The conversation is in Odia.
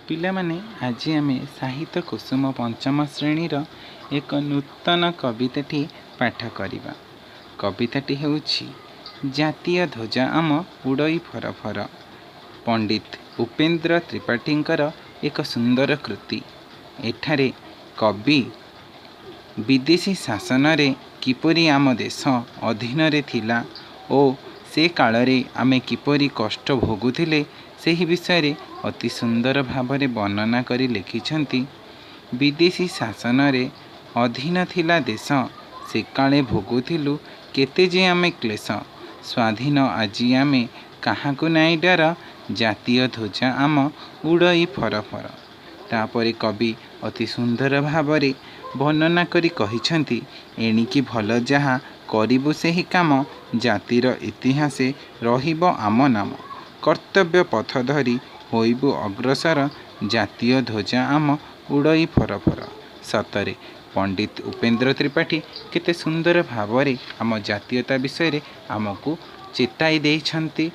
ପିଲାମାନେ ଆଜି ଆମେ ସାହିତ୍ୟ କୁସୁମ ପଞ୍ଚମ ଶ୍ରେଣୀର ଏକ ନୂତନ କବିତାଟି ପାଠ କରିବା। କବିତାଟି ହେଉଛି ଜାତୀୟ ଧ୍ୱଜ ଆମ ଉଡ଼ଇ ଫରଫର। ପଣ୍ଡିତ ଉପେନ୍ଦ୍ର ତ୍ରିପାଠୀଙ୍କର ଏକ ସୁନ୍ଦର କୃତି। ଏଠାରେ କବି ବିଦେଶୀ ଶାସନରେ କିପରି ଆମ ଦେଶ ଅଧୀନରେ ଥିଲା ଓ ସେ କାଳରେ ଆମେ କିପରି କଷ୍ଟ ଭୋଗୁଥିଲେ ସେହି ବିଷୟରେ ଅତି ସୁନ୍ଦର ଭାବରେ ବର୍ଣ୍ଣନା କରି ଲେଖିଛନ୍ତି। ବିଦେଶୀ ଶାସନରେ ଅଧୀନ ଥିଲା ଦେଶ, ସେକାଳେ ଭୋଗୁଥିଲୁ କେତେ ଯେ ଆମେ କ୍ଲେଶ। ସ୍ୱାଧୀନ ଆଜି ଆମେ କାହାକୁ ନାଇଁ ଡର, ଜାତୀୟ ଧ୍ୱଜ ଆମ ଉଡ଼ଇ ଫରଫର। ତାପରେ କବି ଅତି ସୁନ୍ଦର ଭାବରେ ବର୍ଣ୍ଣନା କରି କହିଛନ୍ତି, ଏଣିକି ଭଲ ଯାହା କରିବୁ ସେହି କାମ, ଜାତିର ଇତିହାସେ ରହିବ ଆମ ନାମ। କର୍ତ୍ତବ୍ୟ ପଥ ଧରି ହୋଇବୁ ଅଗ୍ରସର, ଜାତୀୟ ଧ୍ୱଜ ଆମ ଉଡ଼ଇ ଫରଫର। ସତରେ ପଣ୍ଡିତ ଉପେନ୍ଦ୍ର ତ୍ରିପାଠୀ କେତେ ସୁନ୍ଦର ଭାବରେ ଆମ ଜାତୀୟତା ବିଷୟରେ ଆମକୁ ଚେତାଇ ଦେଇଛନ୍ତି।